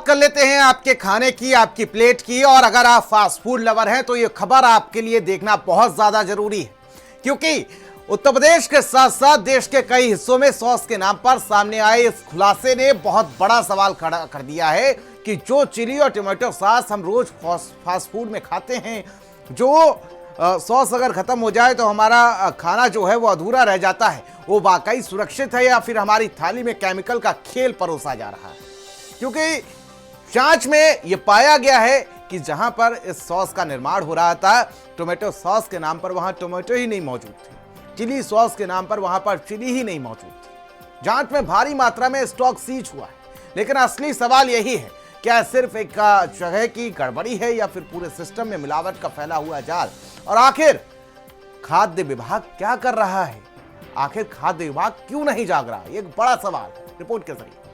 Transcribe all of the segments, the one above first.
कर लेते हैं आपके खाने की, आपकी प्लेट की। और अगर आप फास्ट फूड लवर हैं तो ये खबर आपके लिए देखना बहुत ज्यादा जरूरी है, क्योंकि उत्तर प्रदेश के साथ साथ देश के कई हिस्सों में सॉस के नाम पर सामने आए इस खुलासे ने बहुत बड़ा सवाल खड़ा कर दिया है कि जो चिली और टमाटो सॉस हम रोज फास्ट फूड में खाते हैं, जो सॉस अगर खत्म हो जाए तो हमारा खाना जो है वो अधूरा रह जाता है, वो वाकई सुरक्षित है या फिर हमारी थाली में केमिकल का खेल परोसा जा रहा है। क्योंकि जांच में ये पाया गया है कि जहां पर इस सॉस का निर्माण हो रहा था, टोमेटो सॉस के नाम पर वहां टोमेटो ही नहीं मौजूद थे, चिली सॉस के नाम पर वहां पर चिली ही नहीं मौजूद थी। जांच में भारी मात्रा में स्टॉक सीज हुआ है, लेकिन असली सवाल यही है, क्या सिर्फ एक जगह की गड़बड़ी है या फिर पूरे सिस्टम में मिलावट का फैला हुआ जाल? और आखिर खाद्य विभाग क्या कर रहा है? आखिर खाद्य विभाग क्यों नहीं जाग रहा? ये एक बड़ा सवाल है। रिपोर्ट के जरिए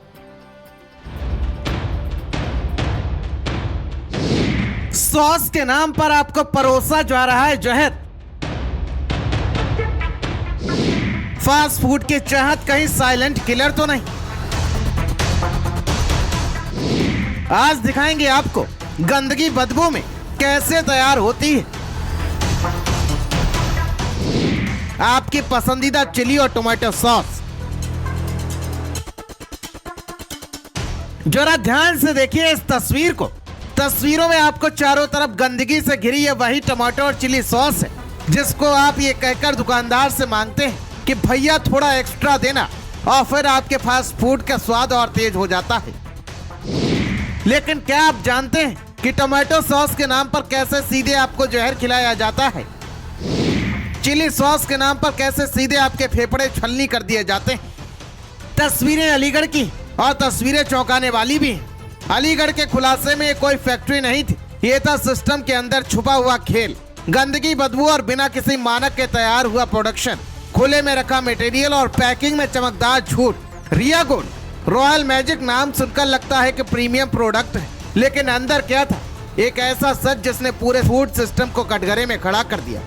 सॉस के नाम पर आपको परोसा जा रहा है जहर। फास्ट फूड के चाहत कहीं साइलेंट किलर तो नहीं? आज दिखाएंगे आपको गंदगी बदबू में कैसे तैयार होती है आपकी पसंदीदा चिली और टोमेटो सॉस। जरा ध्यान से देखिए इस तस्वीर को। तस्वीरों में आपको चारों तरफ गंदगी से घिरी ये वही टमाटो और चिली सॉस है जिसको आप ये कहकर दुकानदार से मांगते हैं कि भैया थोड़ा एक्स्ट्रा देना, और फिर आपके फास्ट फूड का स्वाद और तेज हो जाता है। लेकिन क्या आप जानते हैं कि टमाटो सॉस के नाम पर कैसे सीधे आपको जहर खिलाया जाता है? चिली सॉस के नाम पर कैसे सीधे आपके फेफड़े छलनी कर दिए जाते हैं? तस्वीरें अलीगढ़ की और तस्वीरें चौंकाने वाली भी हैं। अलीगढ़ के खुलासे में कोई फैक्ट्री नहीं थी, ये था सिस्टम के अंदर छुपा हुआ खेल। गंदगी, बदबू और बिना किसी मानक के तैयार हुआ प्रोडक्शन, खुले में रखा मटेरियल और पैकिंग में चमकदार झूठ। रिया गोल्ड, रॉयल मैजिक नाम सुनकर लगता है कि प्रीमियम प्रोडक्ट है, लेकिन अंदर क्या था? एक ऐसा सच जिसने पूरे फूड सिस्टम को कटघरे में खड़ा कर दिया।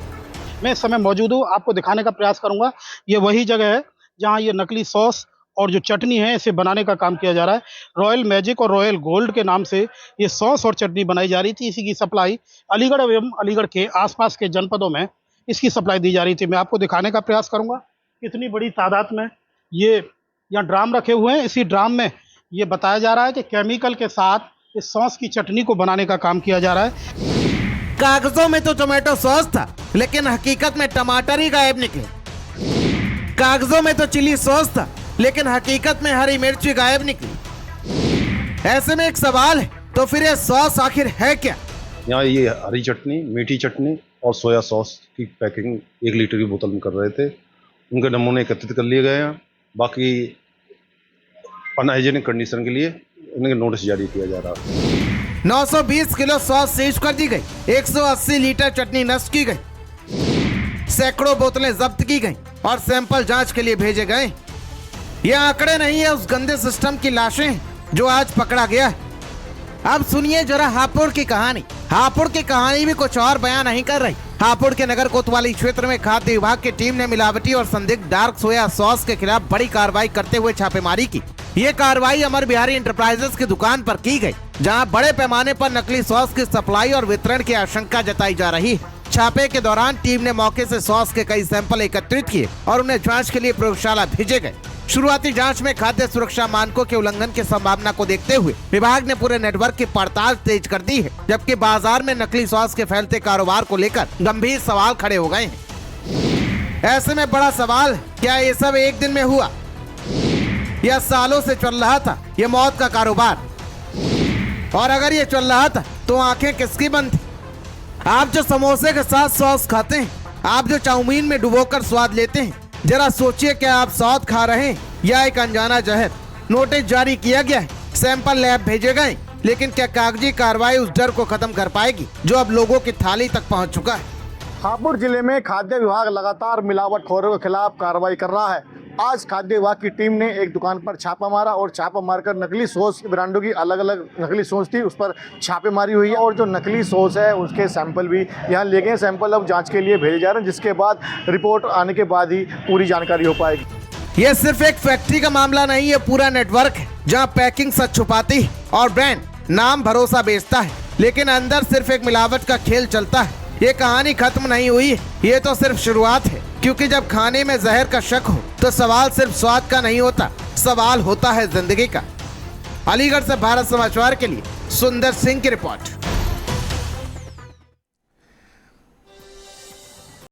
मैं इस समय मौजूद हूँ, आपको दिखाने का प्रयास करूंगा। ये वही जगह है जहाँ ये नकली सॉस और जो चटनी है इसे बनाने का काम किया जा रहा है। रॉयल मैजिक और रॉयल गोल्ड के नाम से ये सॉस और चटनी बनाई जा रही थी। इसी की सप्लाई अलीगढ़ एवं अलीगढ़ के आसपास के जनपदों में इसकी सप्लाई दी जा रही थी। मैं आपको दिखाने का प्रयास करूंगा कितनी बड़ी तादाद में ये यहाँ ड्राम रखे हुए हैं। इसी ड्राम में ये बताया जा रहा है कि केमिकल के साथ इस सॉस की चटनी को बनाने का काम किया जा रहा है। कागजों में तो टोमेटो सॉस था, लेकिन हकीकत में टमाटर ही गायब निकले। कागजों में तो चिली सॉस था, लेकिन हकीकत में हरी मिर्च गायब निकली। ऐसे में एक सवाल है, तो फिर ये सॉस आखिर है क्या? यहाँ ये हरी चटनी, मीठी चटनी और सोया सॉस की पैकिंग 1 लीटर की बोतल में कर रहे थे। उनके नमूने एकत्रित कर लिए गए हैं। बाकी अनहाइजीनिक कंडीशन के लिए इनके नोटिस जारी किया जा रहा है। 920 किलो सॉस सीज कर दी गई, 180 लीटर चटनी नष्ट की गई, सैकड़ों बोतलें जब्त की गई और सैंपल जांच के लिए भेजे गए। ये आंकड़े नहीं है उस गंदे सिस्टम की लाशें जो आज पकड़ा गया है। अब सुनिए जरा हापुड़ की कहानी। हापुड़ की कहानी भी कुछ और बयान नहीं कर रही। हापुड़ के नगर कोतवाली क्षेत्र में खाद्य विभाग की टीम ने मिलावटी और संदिग्ध डार्क सोया सॉस के खिलाफ बड़ी कार्रवाई करते हुए छापेमारी की। ये कार्रवाई अमर बिहारी इंटरप्राइजेस की दुकान पर की गई, जहां बड़े पैमाने पर नकली सॉस की सप्लाई और वितरण की आशंका जताई जा रही है। छापे के दौरान टीम ने मौके से सॉस के कई सैंपल एकत्रित किए और उन्हें जांच के लिए प्रयोगशाला भेजे गए। शुरुआती जांच में खाद्य सुरक्षा मानकों के उल्लंघन की संभावना को देखते हुए विभाग ने पूरे नेटवर्क की पड़ताल तेज कर दी है, जबकि बाजार में नकली सॉस के फैलते कारोबार को लेकर गंभीर सवाल खड़े हो गए हैं। ऐसे में बड़ा सवाल, क्या ये सब एक दिन में हुआ या सालों से चल रहा था ये मौत का कारोबार? और अगर ये चल रहा था तो आंखें किसकी बंद थी? आप जो समोसे के साथ सॉस खाते हैं, आप जो चाउमीन में डुबोकर स्वाद लेते हैं, जरा सोचिए क्या आप स्वाद खा रहे हैं या एक अनजाना जहर? नोटिस जारी किया गया है, सैंपल लैब भेजे गए, लेकिन क्या कागजी कार्रवाई उस डर को खत्म कर पाएगी जो अब लोगों की थाली तक पहुंच चुका है? हापुड़ जिले में खाद्य विभाग लगातार मिलावटखोरों के खिलाफ कार्रवाई कर रहा है। आज खाद्य विभाग की टीम ने एक दुकान पर छापा मारा और छापा मारकर नकली सॉस ब्रांडों की अलग अलग नकली सॉस थी, उस पर छापेमारी हुई है। और जो नकली सॉस है उसके सैंपल भी यहाँ ले गए। सैंपल अब जांच के लिए भेजे जा रहे हैं, जिसके बाद रिपोर्ट आने के बाद ही पूरी जानकारी हो पाएगी। ये सिर्फ एक फैक्ट्री का मामला नहीं है, पूरा नेटवर्क है जहाँ पैकिंग सच छुपाती है और ब्रांड नाम भरोसा बेचता है, लेकिन अंदर सिर्फ एक मिलावट का खेल चलता है। ये कहानी खत्म नहीं हुई, ये तो सिर्फ शुरुआत है, क्योंकि जब खाने में जहर का शक हो तो सवाल सिर्फ स्वाद का नहीं होता, सवाल होता है जिंदगी का। अलीगढ़ से भारत समाचार के लिए सुंदर सिंह की रिपोर्ट।